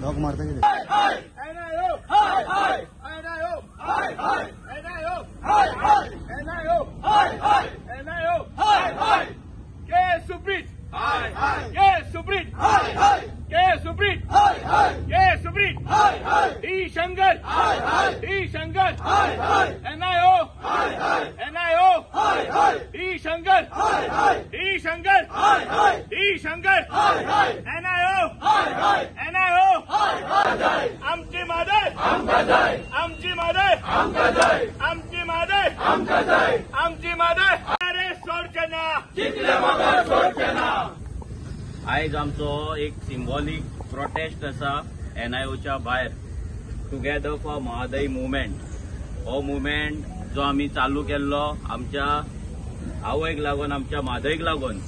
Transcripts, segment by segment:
Lock मारता की आमची मादर आमची मादर आमची मादर आमची मादर अरे सोडचना जितले मगर सोडचना। आयज आमचो एक सिंबॉलिक प्रोटेस्ट आसा NIOच्या भायर टुगेदर फॉर महादई मुवमेंट। हो मुवमेंट जो आमी चालू केल्लो आमच्या आवयक लागून आमच्या म्हादईक लागून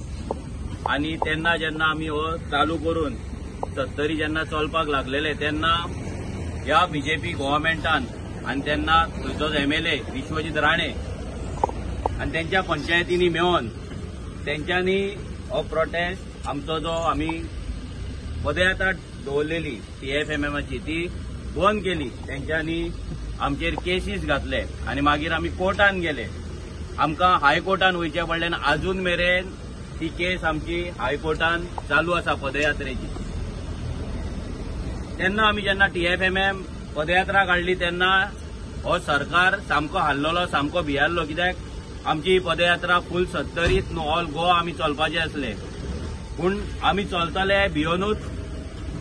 आनी तेन्ना जेन्ना आमी हो चालू करून 70 जेन्ना चलपाक लागलेले तेन्ना ह्या बीजेपी गव्हर्मेंटान आनी तेन्ना थंयचो MLA विश्वजीत राणे आनी तेंच्या पंचायतींनी मेळोन तेंच्यांनी हो प्रोटेस्ट आमचो जो आमी पदयात्रा दवरलेली TFMMची ती बंद केली। तेंच्यांनी आमचेर केसीस घातले आनी मागीर आमी कोर्टान गेले। आमकां हायकोर्टान वयचे पडलें आजून मेरेन ती केस आमची हायकोर्टान चालू आसा पदयात्रेची। तेन्ना आमी जेन्ना TFMM पदयात्रा काडली तेन्ना हो सरकार सामको हाल्लोलो सामको भियारलो, कित्याक आमची पदयात्रा फूल 70 न्हू ऑल गोवा आमी चलपाचे आसले, पूण आमी चलतले भियोनूच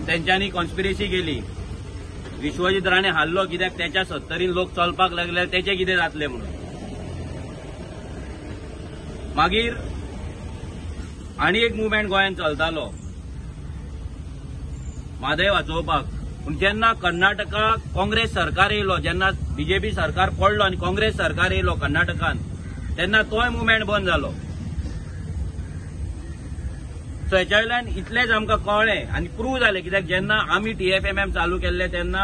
तेंच्यांनी कॉन्स्पिरसी केली। विश्वजीत राणे हारलो कित्याक त्याच्या 70 लोक चलपाक लागले, तेचे कितें जातले म्हणून। मागीर आनी एक मुवमेंट गोंयांत चलतालो म्हादय वाचोवपाक, पूण जेन्ना कर्नाटका काँग्रेस सरकार येयलो, जेन्ना बीजेपी सरकार पडलो आनी काँग्रेस सरकार येयलो कर्नाटकान, तेन्ना तोय मुवमेंट बंद जालो। सो हेच्या वयल्यान इतलेंच आमकां कळ्ळें आनी प्रूव जालें, कित्याक जेन्ना आमी TFMM चालू केल्ले तेन्ना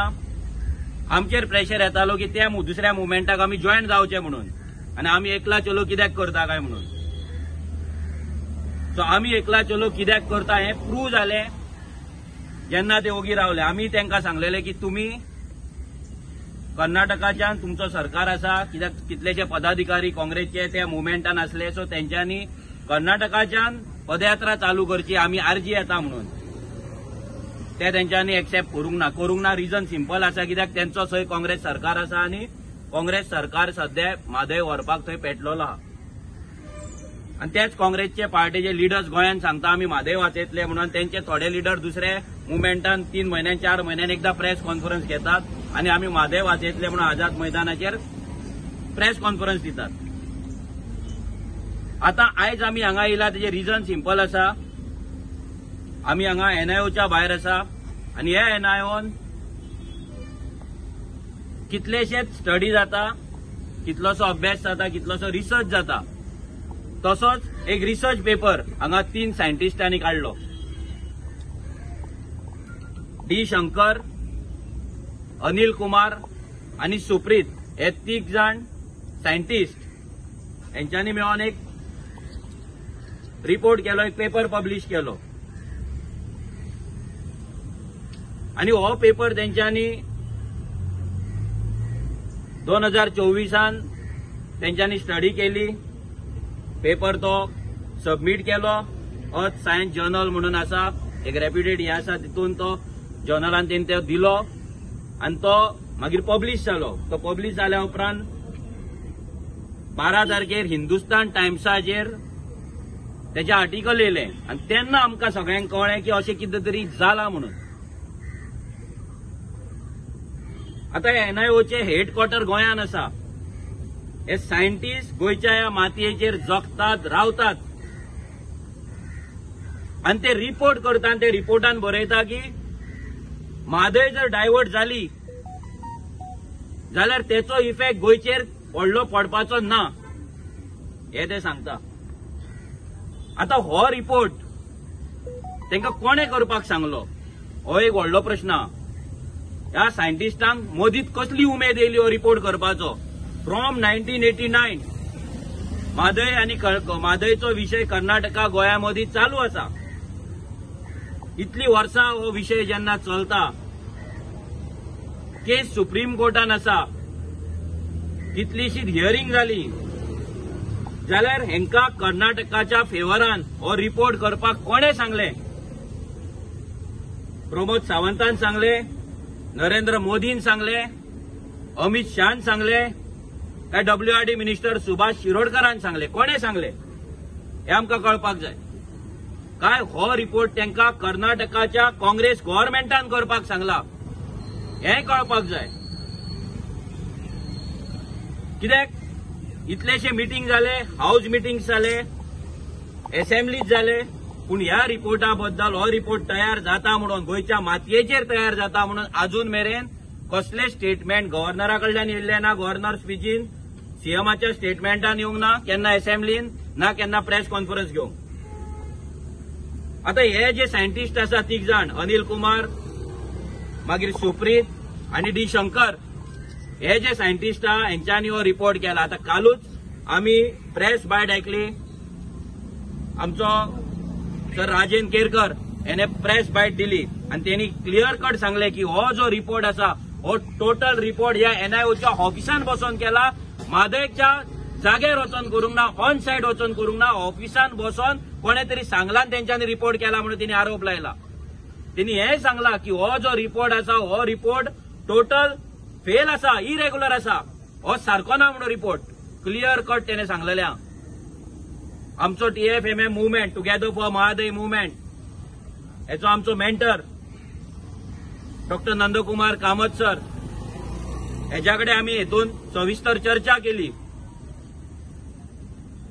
आमचेर प्रेशर येतालो की त्या दुसऱ्या मुवमेंटाक आमी जॉयन जावचे म्हणून, आनी आमी एकला चलो कित्याक करता काय म्हणून। सो आमी एकला चलो कित्याक करता हें प्रूव जालें जेन्ना ते ओगी रावले। आमी तांकां सांगलेलें की तुमी कर्नाटकाच्यान तुमचो सरकार आसा, कित्याक कितलेशे पदाधिकारी काँग्रेसचे त्या मुवमेंटान आसले, सो तेंच्यांनी कर्नाटकाच्यान पदयात्रा चालू करची, आमी आर्जी येता म्हणून। ते तेंच्यांनी एक्सेप्ट करूंक ना। रिजन सिंपल आसा, कित्याक तेंचो थंय काँग्रेस सरकार आसा आनी काँग्रेस सरकार सध्या म्हादय व्हरपाक थंय पेटलेलो आहा। आनी तेच काँग्रेसचे पार्टीचे लिडर्स गोंयांत सांगता आमी म्हादय वाचयतले म्हणून। तेंचे थोडे लिडर दुसरे मुवमेंटान 3 म्हयन्यान 4 म्हयन्यान एकदा प्रेस कॉन्फरन्स घेतात आनी आमी म्हादय वाचयतले म्हणून आझाद मैदानाचेर प्रेस कॉन्फरन्स दितात। आता आयज आमी हांगा येयला तेजे रिजन सिंपल आसा, आमी हांगा NIOच्या भायर आसा आनी हे NIOन कितलेशेच स्टडी जाता, कितलोसो अभ्यास जाता, कितलोसो रिसर्च जाता। तसोच एक रिसर्च पेपर हांगा 3 सायंटिस्टांनी काढलो। D. शंकर, अनिल कुमार आनी सुप्रीत हे 3 जाण सायंटिस्ट हेंच्यांनी मेळोन एक रिपोर्ट केलो, एक पेपर पब्लिश केलो। आनी हो पेपर तेंच्यांनी 2024 तेंच्यांनी स्टडी केली। पेपर तो सबमिट केलो अर्थ सायन्स जर्नल म्हणून आसा, एक रेप्युटेड हे आसा, तितून तो जर्नलान तेणी तो दिलो आनी तो मागीर पब्लिश जालो। तो पब्लिश जाल्या उपरांत 12 तारखेर हिंदुस्तान टायम्साचेर तेचे आर्टिकल येयलें आनी तेन्ना आमकां सगळ्यांक कळ्ळें की अशें कितें तरी जालां म्हणून। आतां NIOचे हेडक्वॉर्टर गोंयांत आसा। हे सायंटिस्ट गोंयच्या ह्या मातयेचेर जगतात, रावतात आनी ते रिपोर्ट करता आनी ते रिपोर्टान बरयता की म्हादय जर डायवर्ट जाली जाल्यार तेचो इफेक्ट गोंयचेर व्हडलो पडपाचो ना, हे ते सांगता। आता हो रिपोर्ट तांकां कोणे करपाक सांगलो हो एक व्हडलो प्रश्न। ह्या सायंटिस्टांक मदींत कसली उमेद येयली हो रिपोर्ट करपाचो। फ्रॉम 1989 म्हादय आनी म्हादयचो विशय कर्नाटका गोंया मदीं चालू आसा। इतली वर्सां हो विशय जेन्ना चलता केस सुप्रीम कोर्टान आसा, कितलीशीच हियरिंग जाली, जाल्यार हेंका कर्नाटकाच्या फेवरान हो रिपोर्ट करपाक कोणे सांगले? प्रमोद सावंतान सांगले, नरेंद्र मोदीन सांगले, अमित शहान सांगले, काय WRD मिनिस्टर सुभाष शिरोडकरान सांगले? कोणे सांगले हे आमकां कळपाक जाय. काय हो रिपोर्ट तांकां कर्नाटकाच्या काँग्रेस गव्हर्नमेंटान करपाक सांगला हें कळपाक जाय. कित्याक इतलेशे मिटींग जाले, हाऊस मिटींग्स जाले, असेंब्लीज जाले, पूण ह्या रिपोर्टा बद्दल हो रिपोर्ट तयार जाता म्हणून, गोंयच्या मातयेचेर तयार जाता म्हणून अजून मेरेन कसले स्टेटमेंट गव्हर्नरा कडल्यान येयल्ले ना. गव्हर्नर स्पीचीन, सीएमाच्या स्टेटमेंटान येवंक ना, केन्ना असेंब्लीन ना, केन्ना प्रेस कॉन्फरन्स घेवंक. आता हे जे सायंटिस्ट आसा 3 जाण, अनिल कुमार, मागीर सुप्रीत आनी डी शंकर, हे जे सायंटिस्ट आहा हेंच्यांनी हो रिपोर्ट केला. आता कालूच आमी प्रेस बायट आयकली, आमचो सर राजेंद्र केरकर हेने प्रेस बायट दिली आनी त्यांनी क्लियर कट सांगले की हो जो रिपोर्ट आसा हो टोटल रिपोर्ट ह्या NIOच्या ऑफिसान बसून केला. म्हादयच्या जाग्यार वचून करूंक ना, ऑन सायड वचून करूंक ना, ऑफिसान बसून कोणे तरी सांगलान तेंच्यांनी रिपोर्ट केला म्हणून तिने आरोप लायला. त्यांनी हे सांगला की हो जो रिपोर्ट आसा हो रिपोर्ट टोटल फेल आसा, इरेग्युलर आसा, हो सारको ना म्हणून रिपोर्ट क्लियर कट तेने सांगलेले. आमचो TFMM movement, together for Mhadei movement, हेचो आमचो mentor doctor Nandkumar Kamat sir, हेच्याकडे आमी हेतून सविस्तर चर्चा केली.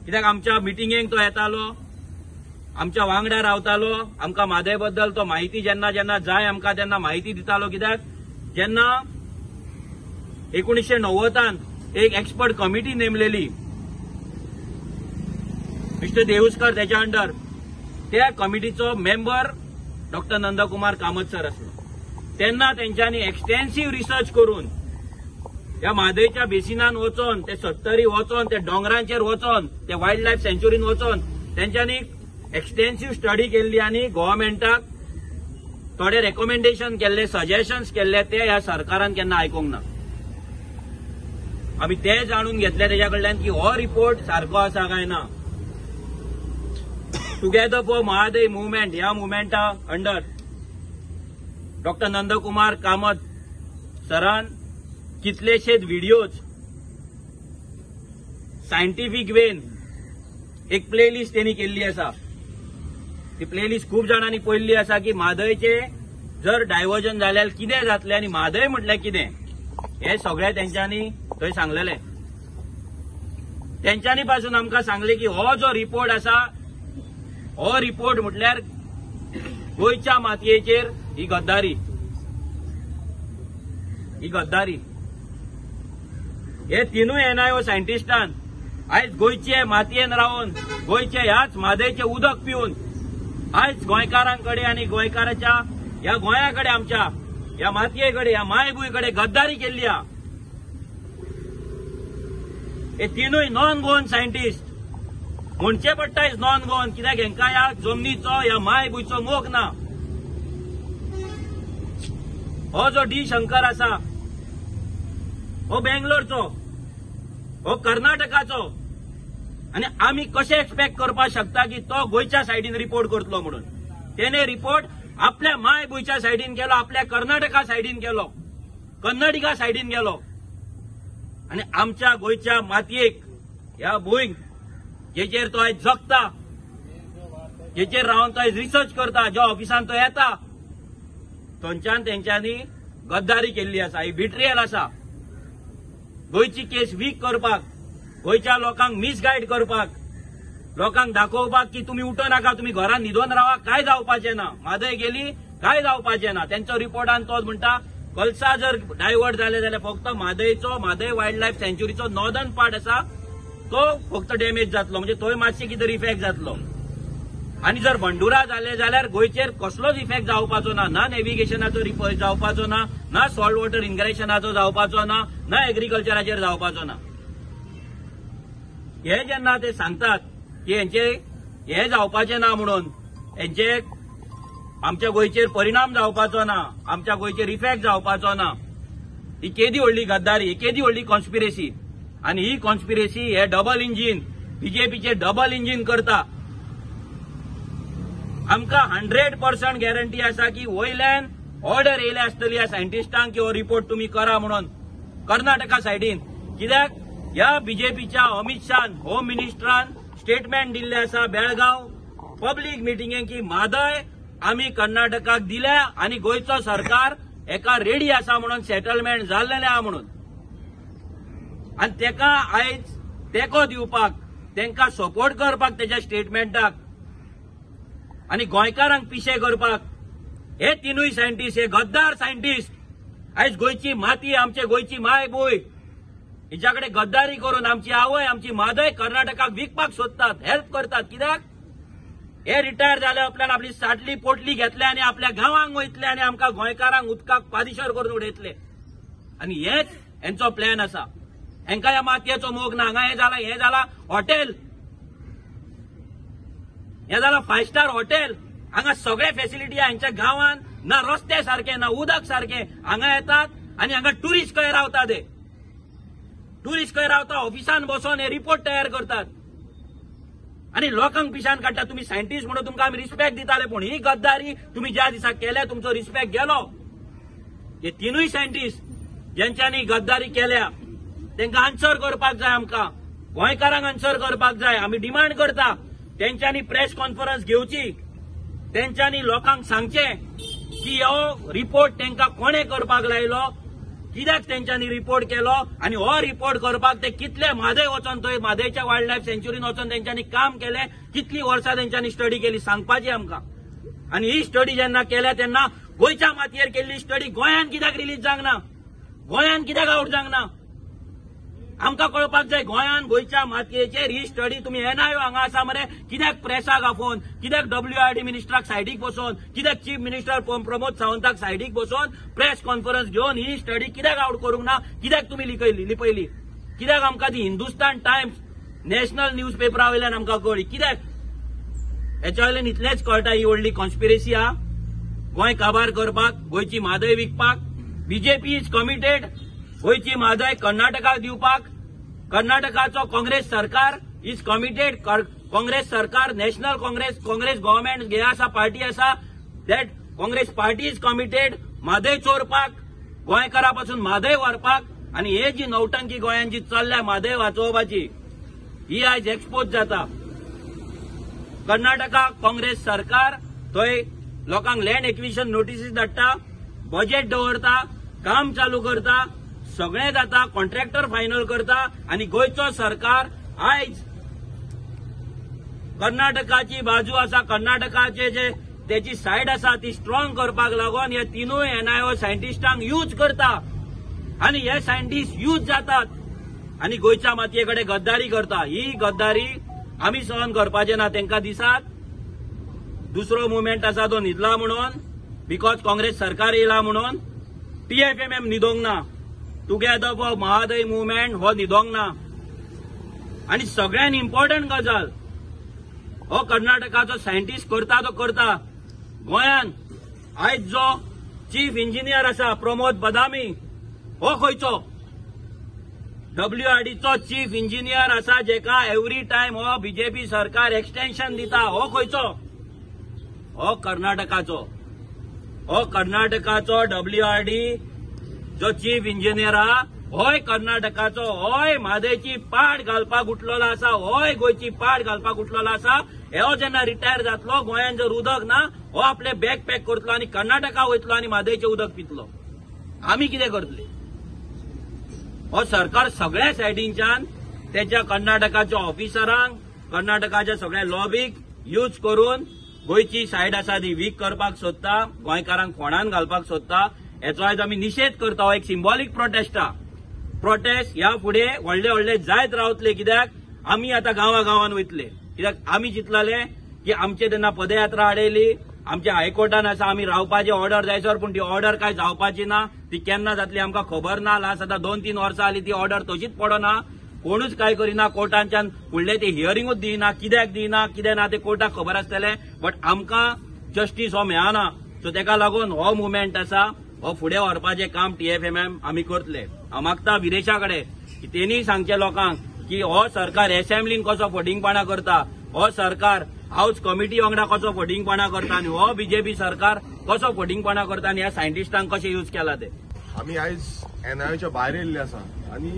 कित्याक आमच्या मिटिंगेक तो येतालो, आमच्या वांगडा रावतालो, आमकां म्हादय बद्दल तो माहिती जेन्ना जेन्ना जाय आमकां तेन्ना माहिती दितालो. कित्याक जेन्ना 1990 एक एक्सपर्ट कमिटी नेमलेली, मिस्टर देहुस्कर त्याच्या अंडर, त्या कमिटीचो member doctor Nandkumar Kamat sir आसलो. तेन्ना तेंच्यांनी एक्सटेन्सिव्ह रिसर्च करून त्या म्हादयच्या बेसिनान वचोन, ते सत्तरी वचोन, ते डोंगरांचेर वचोन, ते वायल्ड लायफ सेंच्युरीन वचोन तेंच्यांनी एक्सटेन्सिव्ह स्टडी केल्ली आनी गव्हर्नमेंटाक थोडे रेकमेंडेशन केल्ले, सजेशन्स केल्ले, ते ह्या सरकारान केन्ना आयकूंक ना. आमी ते जाणून घेतले तेच्या कडल्यान की हो रिपोर्ट सारको आसा काय ना. टुगेदर फॉर महादय मुवमेंट, ह्या मुवमेंटा अंडर डॉक्टर नंदकुमार कामत सरान कितलेशेच व्हिडिओज सायंटिफिक वेन एक प्लेलिस्ट त्यांनी केल्ली आसा. ती प्लेलिस्ट खूप जाणांनी पळयल्ली आसा की म्हादयचे जर डायव्हर्जन जाल्यार कितें जातलें आनी म्हादय म्हटल्यार कितें हे सगळें तेंच्यांनी थंय सांगलेलें. तेंच्यांनी पासून आमकां सांगले की हो जो रिपोर्ट आसा हो रिपोर्ट म्हटल्यार गोंयच्या मातयेचेर ही गद्दारी, ही गद्दारी. हे तिनूय NIO सायंटिस्टान आयज गोंयचे मातयेन रावन, गोंयचे ह्याच म्हादयचे उदक पिवन आयज गोंयकारांकडे आनी गोंयकाराच्या ह्या गोंयाकडे, आमच्या ह्या मातयेकडे, ह्या मायभूंयकडे गद्दारी केल्ली आहा. हे तिनूय नॉन गोवन सायंटिस्ट म्हणचे पडटा नॉन गोवन, कित्याक हेंकां ह्या जमनीचो, ह्या मायभूंयचो मोग ना. हो जो डी शंकर आसा हो बेंगलोरचो, हो कर्नाटकाचो, आनी आमी कशें एक्सपेक्ट करपाक शकता की तो गोंयच्या सायडीन रिपोर्ट करतलो म्हणून. तेणे रिपोर्ट आपल्या मायभूंयच्या सायडीन केलो, आपल्या कर्नाटका सायडीन केलो, कन्नडिका सायडीन गेलो, आनी आमच्या गोंयच्या मातयेक, ह्या भूंयक जेचेर तो आयज जगता, जेचेर रावन तो आयज रिसर्च करता, ज्या ऑफिसान तो येता, थंयच्यान तेंच्यांनी गद्दारी केल्ली आसा. ही बिट्रियल आसा. गोंयची केस वीक करपाक, गोंयच्या लोकांक मिसगायड करपाक, लोकांक दाखोवपाक की तुमी उठो नाका, तुमी घरान न्हिदोन रावा, काय जावपाचें ना, म्हादय गेली काय जावपाचें ना. तेंचो रिपोर्टान तोच म्हणटा कलसा जर डायवर्ट जाले जाल्यार फक्त म्हादयचो, म्हादय वायल्ड लायफ सेंच्युरीचो नॉर्दर्न पार्ट आसा तो फक्त डॅमेज जातलो, म्हणजे थंय मातशें कितें इफेक्ट जातलो. आनी जर बंडुरा जाले जाल्यार गोंयचेर कसलोच इफेक्ट जावपाचो ना, ना नेव्हिगेशनाचो जावपाचो ना, ना सॉल्ट वॉटर इनग्रेशनाचो जावपाचो ना, ना एग्रीकल्चराचेर जावपाचो ना. हे जेन्ना ते सांगतात की हेंचे हे जावपाचें ना म्हणून, हेंचे आमच्या गोंयचेर परिणाम जावपाचो ना, आमच्या गोंयचेर इफेक्ट जावपाचो ना, ही केदी व्हडली गद्दारी, ही केदी व्हडली कॉन्स्पिरेसी. आणि ही कॉन्स्पिरेसी हे डबल इंजिन बीजेपीचे डबल इंजिन करता. आमकां 100% गॅरंटी आसा की वयल्यान ऑर्डर येयले आसतली ह्या सायंटिस्टांक की हो रिपोर्ट तुम्ही करा म्हणून कर्नाटका सायडीन. कित्याक ह्या बीजेपीच्या अमित शाह होम मिनिस्टरान स्टेटमेंट दिल्ले आसा बेळगांव पब्लीक मिटिंगेक की म्हादय आमी कर्नाटकाक दिल्या आणि गोंयचो सरकार एका रेडी आसा म्हणून सेटलमेंट जाल्लेले आहा म्हणून. आणि तेका आयज तेको दिवपाक तांकां सपोर्ट करपाक तेच्या स्टेटमेंटाक आणि गोंयकारांक पिशे करपाक हे तिनूय सायंटिस्ट, हे गद्दार सायंटिस्ट आयज गोंयची माती, आमचे गोंयची माय बोय हिच्याकडे गद्दारी करून आमची आवय, आमची मादय कर्नाटकाक विकपाक सोदतात, हेल्प करतात. कित्याक हे रिटायर जाले उपरांत आपली साटली पोटली घेतले आणि आपल्या गांवांक वयतले आणि आमकां गोंयकारांक उदकाक पादिशर करून उडयतले. आणि हेच हेंचो प्लॅन आसा. हेंकां ह्या मातयेचो मोग ना. हांगा हे जाला हॉटेल, हे जाला 5 स्टार हॉटेल. हांगा सगळे फॅसिलिटी आहे. हांच्या गांवांत ना रस्ते सारखे, ना उदक सारखे. हांगा येतात आणि हांगा टुरिस्ट खंय रावतात. टुरिस्ट खंय रावता ऑफिसान बसून हे रिपोर्ट तयार करतात आणि लोकांक पिशान काडटात. तुम्ही सायंटिस्ट म्हणून तुमकां आमी रिस्पेक्ट दिताले, पण ही गद्दारी तुम्ही ज्या दिसा केल्या तुमचो रिस्पेक्ट गेलो. हे तिनूय सायंटिस्ट ज्यांच्यांनी गद्दारी केल्या तांकां आन्सर करपाक जाय. आमकां गोंयकारांक आन्सर करपाक जाय. आमी डिमांड करता तेंच्यांनी प्रेस कॉन्फरन्स घेवची, तेंच्यांनी लोकांक सांगचे की हो रिपोर्ट तांकां कोणे करपाक लायलो, कित्याक तेंच्यांनी रिपोर्ट केलो आणि हो रिपोर्ट करपाक ते कितले म्हादय वचून थंय म्हादयच्या वायल्ड लायफ सँच्युरीन वचून तेंच्यांनी काम केले, कितली वर्सां तेंच्यांनी स्टडी केली सांगपाची आमकां. आणि ही स्टडी जेन्ना केल्या तेन्ना गोंयच्या मातयेर केल्ली स्टडी गोंयान कित्याक रिलीज जावंक ना, गोंयान कित्याक आउट जावंक ना आमकां कळपाक जाय. गोंयान गोंयच्या मातयेचेर ही स्टडी तुम्ही NIO हांगा आसा मरे, कित्याक प्रेसाक आफोवन, कित्याक WIRD मिनिस्टराक सायडीक बसोवन, कित्याक चीफ मिनिस्टर प्रमोद सावंताक सायडीक बसोवन प्रेस कॉन्फरन्स घेवन ही स्टडी कित्याक आउट करूंक ना, कित्याक तुम्ही लिपयली, कित्याक आमकां ती हिंदुस्तान टायम्स नॅशनल न्यूज पेपरा वयल्यान आमकां कळ्ळी. कित्याक हेच्या वयल्यान इतलेंच कळटा ही व्हडली कॉन्स्पिरेसी आहा गोंय काबार करपाक, गोंयची म्हादय विकपाक. बीजेपी इज कमिटेड गोंयची म्हादय कर्नाटकाक दिवपाक. कर्नाटकाचो काँग्रेस सरकार इज कमिटेड. काँग्रेस सरकार नॅशनल काँग्रेस गव्हर्नमेंट हे आसा, पार्टी आसा, that Congress party is committed Mhadei चोरपाक, गोंयकारा पासून म्हादय व्हरपाक. आणि हे जी नौटंकी गोंयान जी चल्ल्या म्हादय वाचोवपाची ही आयज एक्सपोज जाता. कर्नाटका काँग्रेस सरकार थंय लोकांक लँड एक्विजिशन नोटिसीस धाडटा, बजेट दवरता, काम चालू करता, सगळें जाता, कॉन्ट्रॅक्टर फायनल करता. आणि गोंयचो सरकार आयज कर्नाटकाची बाजू आसा, कर्नाटकाचे जे त्याची सायड आसा ती स्ट्रॉंग करपाक लागून हे तिनूय NIO सायंटिस्टांक यूज करता. आणि हे सायंटिस्ट यूज जातात आणि गोंयच्या मातयेकडे गद्दारी करता. ही गद्दारी आमी सहन करपाचे ना. तांकां दिसात दुसरो मुवमेंट आसा तो न्हिदला म्हणून, बिकॉज काँग्रेस सरकार येयला म्हणून. TFMM न्हिदोंक ना, टुगेदर फॉर महादय मुवमेंट हो न्हिदोंक ना. आणि सगळ्यात इम्पॉर्टंट गजाल हो कर्नाटकाचो सायंटिस्ट करता तो करता. गोंयान आयज जो चीफ इंजिनियर आसा प्रमोद बदामी हो खंयचो, WIRDचो चीफ इंजिनियर आसा जेका एव्हरी टायम हो बीजेपी सरकार एक्सटेन्शन दिता, हो खंयचो, हो कर्नाटकाचो. हो कर्नाटकाचो WIRD जो चीफ इंजिनियर आहा होय कर्नाटकाचो, होय म्हादयची पाड घालपाक उठलेलो आसा, होय गोंयची पाड घालपाक उठलेलो आसा. हो जेन्ना रिटायर जातलो गोंयान जर उदक ना हो आपले बॅग पॅक करतलो आणि कर्नाटका वयतलो आणि म्हादयचे उदक पितलो. आमी कितें करतले? हो सरकार सगळ्या सायडींच्यान त्याच्या कर्नाटकाच्या ऑफिसरांक, कर्नाटकाच्या सगळ्या लॉबीक यूज करून गोंयची सायड आसा ती वीक करपाक सोदता, गोंयकारांक फोंडान घालपाक सोदता. हेचो आयज आमी निशेध करता. हो एक सिंबॉलिक प्रोटेस्ट ह्या फुडें व्हडले व्हडले जायत रावतले. कित्याक आमी आतां गांवागांवान वयतले. कित्याक आमी चिंतलेले की आमचे तेन्ना पदयात्रा हाडयली, आमच्या हायकोर्टान आसा आमी रावपाची ऑर्डर जायसर, पूण ती ऑर्डर काय जावपाची ना. ती केन्ना जातली आमकां खबर ना. लास्ट आतां 2-3 वर्सां जाली ती ऑर्डर तशीच पडना, कोणूच काय करिना. कोर्टांच्यान फुडले ते हियरिंगूच दिना, कित्याक दिना कितें ना ते कोर्टाक खबर आसतलें. बट आमकां जस्टीस हो मेळना. सो तेका लागून हो मुवमेंट आसा हो फुडें व्हरपाचें काम TFMM आमी करतले. हांव मागता विरेशा कडेन की तेणी सांगचे लोकांक की हो सरकार असेंब्लीन कसो फटिंगपणा करता, हो सरकार हाऊस कमिटी वांगडा कसो फटिंगपणा करता आनी हो बीजेपी सरकार कसो फटिंगपणा करता आनी ह्या सायंटिस्टांक कशें यूज केला ते. आमी आयज NIOच्या भायर येयल्ले आसा आनी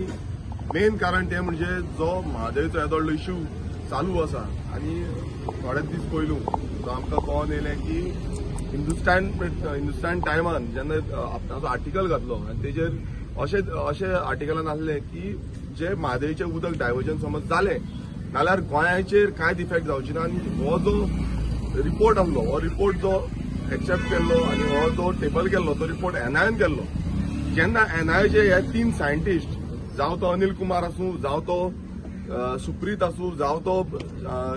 मेन कारण ते म्हणजे जो म्हादयचो येदोळ्ळो इश्यू चालू आसा आनी थोडे दीस पयलू जो आमकां कळोन येयलें की हिंदुस्तान टायमान जेन्ना आपणाचो आर्टिकल घातलो आनी तेजेर अशें आर्टिकलान आसलें की जे म्हादयचें उदक डायवर्जन समज जालें नाल्यार गोंयाचेर कांयच इफेक्ट जावची ना आनी हो जो रिपोर्ट आसलो हो रिपोर्ट जो एक्सेप्ट केल्लो आनी हो जो टेबल केल्लो तो रिपोर्ट NIOन केल्लो. जेन्ना NIOचे हे 3 सायंटिस्ट जावं तो अनिल कुमार आसूं जावं तो सुप्रीत आसूं जावं तो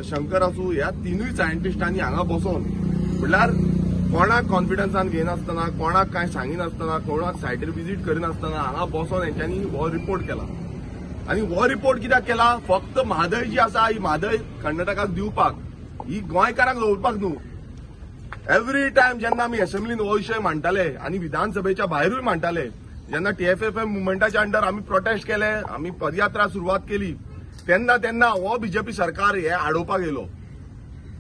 शंकर आसूं ह्या 3 सायंटिस्टांनी हांगा बसोन म्हटल्यार कोणाक कॉन्फिडन्सान घेयनासतना कोणाक कांय सांगिनासतना कोणाक सायटीर विजीट करिनासतना हांगा बसोन हेंच्यांनी हो रिपोर्ट केला. आनी हो रिपोर्ट कित्याक केला फक्त म्हादय जी आसा ही म्हादय कर्नाटकाक दिवपाक ही गोंयकारांक दवरपाक न्हू. एव्हरी टायम जेन्ना आमी असेंब्लीन हो विशय मांडटाले आनी विधानसभेच्या भायरूय मांडटाले जेन्ना TFFM मुवमेंटाच्या अंडर आमी प्रोटेस्ट केले आमी पदयात्रा सुरवात केली तेन्ना हो बीजेपी सरकार हे आडोवपाक येयलो.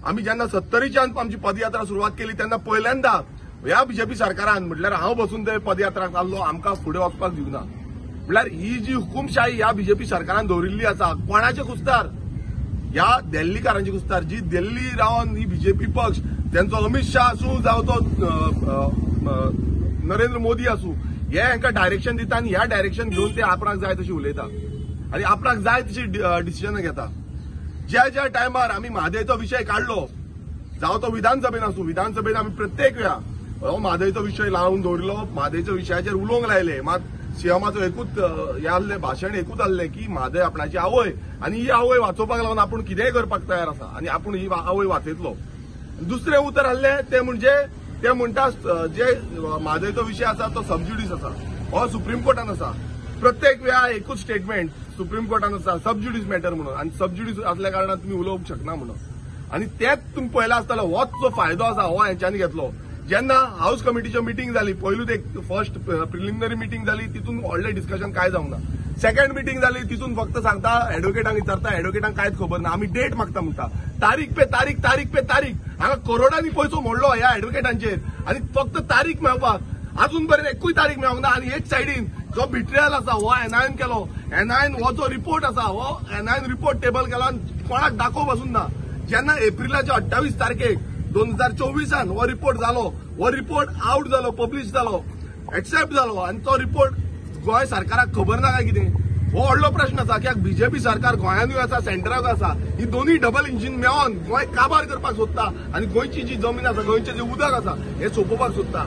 आमी जेन्ना 70च्यान आमची पदयात्रा सुरवात केली तेन्ना पहिल्यांदा ह्या बीजेपी सरकारान म्हटल्यार हांव बसून ते पदयात्राक जाल्लो आमकां फुडें वचपाक दिवना. म्हटल्यार ही जी हुकुमशाही ह्या बीजेपी सरकारान दवरिल्ली आसा कोणाचे कुस्तार ह्या दिल्लीकारांची कुस्तार जी दिल्ली रावन ही बीजेपी पक्ष त्यांचो अमित शाह आसूं जावं तो नरेंद्र मोदी आसूं हे हांकां डायरेक्शन दिता आनी ह्या डायरेक्शन घेवन ते आपणाक जाय तशी उलयता आनी आपणाक जाय तशी डिसिजनां घेता. ज्या टायमार आमी म्हादयचो विशय काढलो जावं तो विधानसभेन आसूं विधानसभेन आमी प्रत्येक वेळा हो म्हादयचो विशय लावन दवरलो म्हादयच्या विशयाचेर उलोवंक लायले. मात सीएमाचो एकूच हे आसलें भाशण एकूच आसलें की म्हादय आपणाची आवय आनी ही आवय वाचोवपाक लागून आपूण कितेंय करपाक तयार आसा आनी आपूण ही आवय वाचयतलो. दुसरें उतर आसलें ते म्हणजे ते म्हणटा जे म्हादयचो विशय आसा तो सबज्युडिस आसा हो सुप्रीम कोर्टान आसा. प्रत्येक वेळा एकूच स्टेटमेंट सुप्रीम कोर्टान आसा सबज्युडिस मॅटर म्हणून आनी सबज्युडिस असल्या कारणान तुमी उलोवंक शकना म्हणून. आनी तेच तुमी पळयला आसतलो होच जो फायदो आसा हो हेंच्यांनी घेतलो. जेन्ना हाऊस कमिटीची मिटींग जाली पयलूच एक फर्स्ट प्रिलिमिनरी मिटींग जाली तितून व्हडलें डिस्कशन काय जावंक ना. सेकंड मिटींग जाली तितून फक्त सांगता एडव्होकेटांक विचारता एडव्होकेटांक कांयच खबर ना आमी डेट मागता म्हणटा तारीख पे तारीख हांगा करोडांनी पयसो मोडलो ह्या एडव्होकेटांचेर आनी फक्त तारीख मेळपाक अजून पर्यंत एकूय तारीख मेळोंक ना. आनी एक सायडीन जो बिट्रियल आसा हो NIOन केलो NIOन हो जो रिपोर्ट आसा हो NIOन रिपोर्ट टेबल केला आनी कोणाक दाखोव पासून ना. जेन्ना एप्रिलाच्या 28 तारखेक 2024 हो रिपोर्ट जालो हो रिपोर्ट आउट जालो पब्लीश जालो एक्सेप्ट जालो आनी तो रिपोर्ट गोंय सरकाराक खबर ना काय कितें हो व्हडलो प्रश्न आसा. कित्याक बीजेपी सरकार गोंयानूय आसा सेंटराक आसा ही दोनूय डबल इंजीन मेळोन गोंय काबार करपाक सोदता आनी गोंयची जी जमीन आसा गोंयचें जें उदक आसा हें सोंपोवपाक सोदता.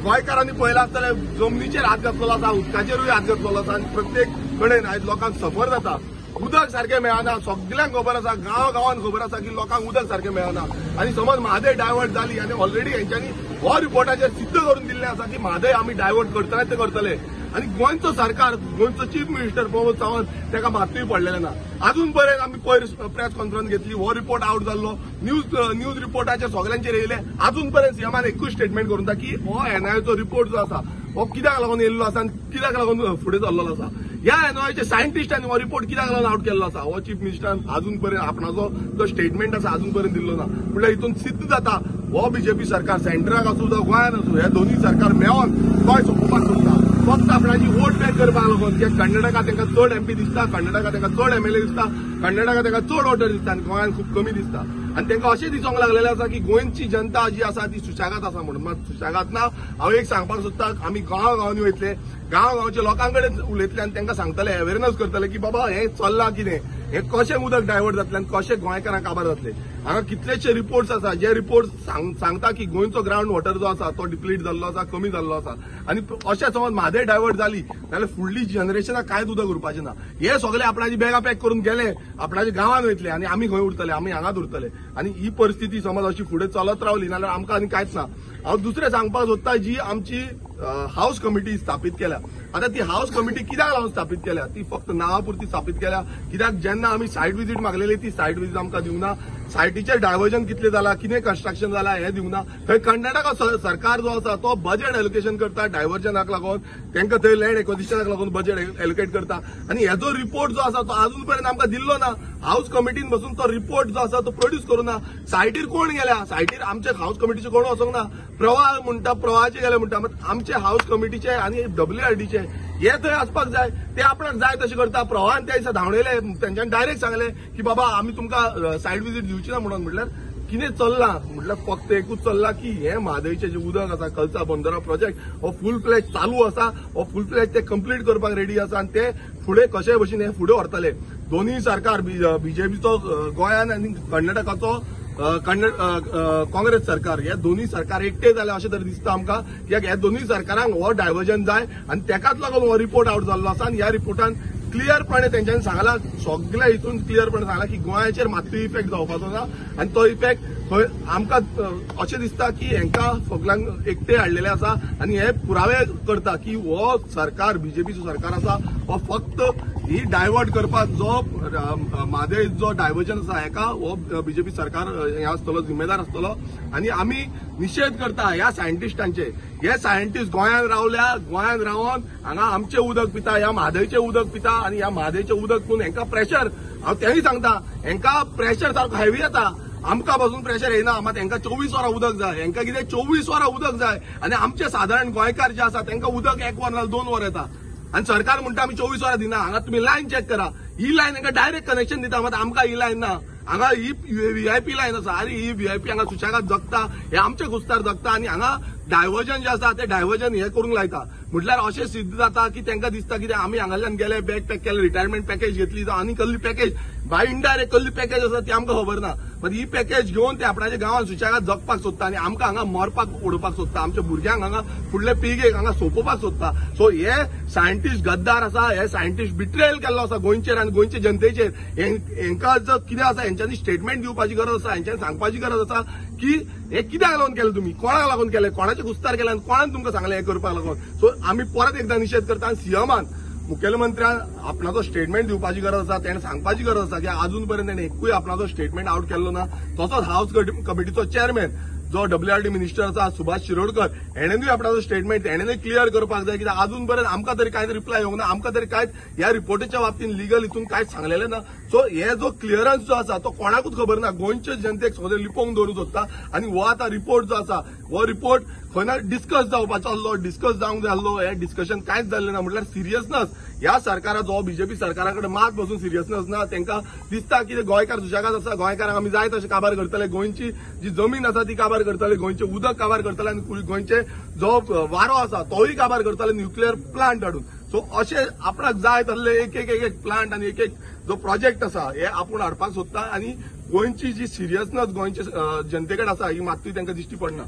गोंयकारांनी पळयलां आसतलें जमनीचेर हात घातलेलो आसा उदकाचेरूय हात घातलेलो आसा आनी प्रत्येक कडेन आयज लोकांक सफर जाता. उदक सारखें मेळना सगळ्यांक खबर आसा गांवांत खबर आसा की लोकांक उदक सारखें मेळना. आनी समज म्हादय डायवर्ट जाली आनी ऑलरेडी हेंच्यांनी हो रिपोर्टाचेर सिद्ध करून दिल्लें आसा की म्हादय आमी डायवर्ट करतलेच ते करतले. आनी गोंयचो सरकार गोंयचो चीफ मिनिस्टर प्रमोद सावंत ताका मातूय पडलेलें ना. अजून पर्यंत आमी प्रेस कॉन्फरन्स घेतली हो रिपोर्ट आउट जाल्लो न्यूज रिपोर्टाचेर सगळ्यांचेर येयले अजून पर्यंत सीएमान एकूच स्टेटमेंट करून दिता की हो NIOचो रिपोर्ट जो आसा हो कित्याक लागून येयल्लो आसा आनी कित्याक लागून फुडें सरलेलो आसा. ह्या NIOचे सायंटिस्टांनी हो रिपोर्ट कित्याक लागून आउट केल्लो आसा हो चीफ मिनिस्टरान अजून पर्यंत आपणाचो जो स्टेटमेंट आसा अजून पर्यंत दिल्लो ना. म्हटल्यार हितून सिद्ध जाता हो बीजेपी सरकार सेंटराक आसूं जावं गोंयान आसूं हे दोनूय सरकार मेळोन गोंय सोंपोवपाक सोदता फक्त आपणाची वोट बँक करपाक लागून. कित्याक कर्नाटकात तांकां चड MP दिसता कर्नाटकात तांकां चड MLA दिसता कर्नाटकात तांकां चड वोटर दिसता आनी गोंयान खूब कमी दिसता. आनी तांकां अशें दिसोंक लागलेलें आसा की गोंयची जनता जी आसा ती सुशेगाद आसा म्हणून. मात सुशेगाद ना हांव एक सांगपाक सोदता आमी गांवांनी वयतले गांवांच्या लोकांकडेन उलयतले आनी तांकां सांगतले अवेरनस करतले की बाबा हें चल्लां कितें हे कशें उदक डायवर्ट जातलें आनी कशें गोंयकारांक काबार जातले. हांगा कितलेशे रिपोर्ट्स आसा जे रिपोर्ट सांगता की गोंयचो ग्रावंड वॉटर जो आसा तो डिप्लीट जाल्लो आसा कमी जाल्लो आसा. आनी अशें समज म्हादय डायवर्ट जाली जाल्यार फुडली जनरेशनाक कांयच उदक उरपाचें ना. हे सगळे आपणाची बॅगां पॅक करून गेले आपणाच्या गांवांत वयतले आनी आमी खंय उरतले आमी हांगाच उरतले. आनी ही परिस्थिती समज अशी फुडें चलत रावली नाल्यार आमकां आनी कांयच ना. हांव दुसरें सांगपाक सोदता जी आमची हाऊस कमिटी स्थापीत केल्या. आता ती हाऊस कमिटी कित्याक लागून स्थापीत केल्या? ती फक्त नावापुरती स्थापीत केल्या. कित्याक जेन्ना आमी सायट विजीट मागलेली ती सायट विजीट आमकां दिवना. सायटीचेर डायव्हर्जन कितले जाला, कितें कन्स्ट्रक्शन जाला हें दिवना. थंय कर्नाटका सरकार जो आसा तो बजेट एलोकेशन करता डायव्हर्जनाक लागून, तांकां थंय लँड एक्विजिशनाक लागून बजेट एलोकेट करता. आनी हेजो रिपोर्ट जो आसा तो अजून पर्यंत आमकां दिल्लो ना. हाऊस कमिटीन बसून तो रिपोर्ट जो आसा तो प्रोड्यूस करूना. सायटीर कोण गेल्या? सायटीर आमचे हाऊस कमिटीचे कोण वचोंक ना. प्रवाह म्हणटा, प्रवाहाचे गेले म्हणटा. आमचे हाऊस कमिटीचे आनी WRDचे हे थंय आसपाक जाय. ते आपणाक जाय तशें करता. प्रवाहान त्या दिसा धांवडयले, तेंच्यांनी डायरेक्ट सांगले की बाबा आमी तुमकां सायट विजीट दिवची ना म्हणून. म्हटल्यार कितें चल्लां? म्हटल्यार फक्त एकूच चल्लां की हे म्हादयचें जे उदक आसा कलसा बंदरा प्रोजेक्ट हो फूल फ्लॅज चालू आसा. हो फूल फ्लॅज ते कंप्लीट करपाक रेडी आसा आनी ते फुडें कशे भशेन हे फुडें व्हरतले. दोनूय सरकार बीजेपीचो गोंयान आनी कर्नाटकाचो काँग्रेस सरकार हे दोन्ही सरकार एकटे जाले अशें तरी दिसता आमकां. कित्याक ह्या दोन्ही सरकारांक हो डायव्हर्जन जाय आनी तेकाच लागून हो रिपोर्ट आउट जाल्लो आसा. आनी ह्या रिपोर्टान क्लियरपणे तेंच्यांनी सांगला, सगळ्या हितून क्लियरपणे सांगला की गोंयाचेर मात्तूय इफेक्ट जावपाचो ना. आनी तो इफेक्ट थंय आमकां अशें दिसता की हेंकां सगळ्यांक एकटे हाडलेले आसा. आनी हे पुरावे करता की हो सरकार बीजेपीचो सरकार आसा हो फक्त ही डायवर्ट करपाक जो म्हादय जो डायव्हर्जन आसा हेका हो बीजेपी सरकार हे आसतलो, जिम्मेदार आसतलो. आनी आमी निशेध करता ह्या सायंटिस्टांचे. हे सायंटिस्ट गोंयांत रावल्या, गोंयांत रावन हांगा आमचें उदक पिता, ह्या म्हादयचें उदक पिता. आनी ह्या म्हादयचें उदक पिवन हेंकां प्रेशर, हांव तेंय सांगता, हेंकां प्रेशर सारको हेवी येता. आमकां पासून प्रेशर येना, मात हेंकां 24 वरां उदक जाय. हेंकां कितें 24 वरां उदक जाय. आनी आमचे सादारण गोंयकार जे आसा तांकां उदक 1 वर नाजाल्यार 2 वर येता. आनी सरकार म्हणटा आमी 24 वरां दिना. हांगा तुमी लायन चॅक करा. ही लायन हेंकां डायरेक्ट कनेक्शन दिता, मात आमकां ही लायन ना. हांगा ही VIP लायन आसा. आनी ही VIP हांगा सुशेगाद जगता, हे आमचे कुस्तार जगता. आनी हांगा डायव्हर्जन जे आसा ते डायव्हर्जन हे करूंक लायता. म्हटल्यार अशें सिद्ध जाता की तांकां दिसता की आमी हांगाल्यान गेले, बॅग पॅक केले, रिटायरमेंट पॅकेज घेतली जावं आनी कसली पॅकेज, बाय इनडायरेक्ट कसली पॅकेज आसा ती आमकां खबर ना. मात ही पॅकेज घेवन ते आपणाच्या गांवांत सुशेगाद जगपाक सोदता आनी आमकां हांगा मरपाक उडोवपाक सोदता. आमच्या भुरग्यांक हांगा फुडले पिळगेक हांगा सोंपोवपाक सोदता. सो हे सायंटिस्ट गद्दार आसा. हे सायंटिस्ट बिट्रेयल केल्लो आसा गोंयचेर आनी गोंयचे जनतेचेर. हेंकां जर कितें आसा हेंच्यांनी स्टेटमेंट दिवपाची गरज आसा. हेंच्यांनी सांगपाची गरज आसा की हे कित्याक लागून केलें, तुमी कोणाक लागून केलें, कोणाचे कुस्तार केले आनी कोणान तुमकां सांगलें हें करपाक लागून. सो आमी परत एकदां निशेध करता. आनी सीएमान, मुखेलमंत्र्यान आपणाचो स्टेटमेंट दिवपाची गरज आसा. तेणें सांगपाची गरज आसा की अजून पर्यंत तेणें एकूय आपणाचो स्टेटमेंट आउट केल्लो ना. तसोच हाऊस कमिटीचो चेअरमॅन जो WRD मिनिस्टर आसा सुभाष शिरोडकर हेणेनूय आपणाचो स्टेटमेंट हेणेनूय क्लियर करपाक जाय. कित्याक अजून पर्यंत आमकां तरी कांयच रिप्लाय येवंक ना. आमकां तरी कांयच ह्या रिपोर्टीच्या बाबतींत लिगल हितून कांयच सांगलेलें ना. सो हे जो क्लियरन्स जो आसा तो कोणाकूच खबर ना. गोंयचे जनतेक सगळें लिपोवंक दवरूंक सोदता. आनी हो आतां रिपोर्ट जो आसा हो रिपोर्ट खंय ना डिस्कस जावपाचो आसलो, डिस्कस जावंक जाय आसलो. हे डिस्कशन कांयच जाल्लें ना. म्हटल्यार सिरियसनस ह्या सरकाराचो, बीजेपी सरकारा कडेन मात पासून सिरियसनस ना. तांकां दिसता की गोंयकार सुशेगाद आसा, गोंयकारांक आमी जाय तशें काबार करतले, गोंयची जी जमीन आसा ती काबार करतले, गोंयचें उदक काबार करतले आनी गोंयचे जो वारो आसा तोय काबार करतले न्युक्लियर प्लांट हाडून. सो अशें आपणाक जाय तसले एक एक प्लांट आनी एक जो प्रोजेक्ट आसा हे आपूण हाडपाक सोदता. आनी गोंयची जी सिरियसनस गोंयचे जनते कडेन आसा ही मात्तूय तांकां दिश्टी पडना.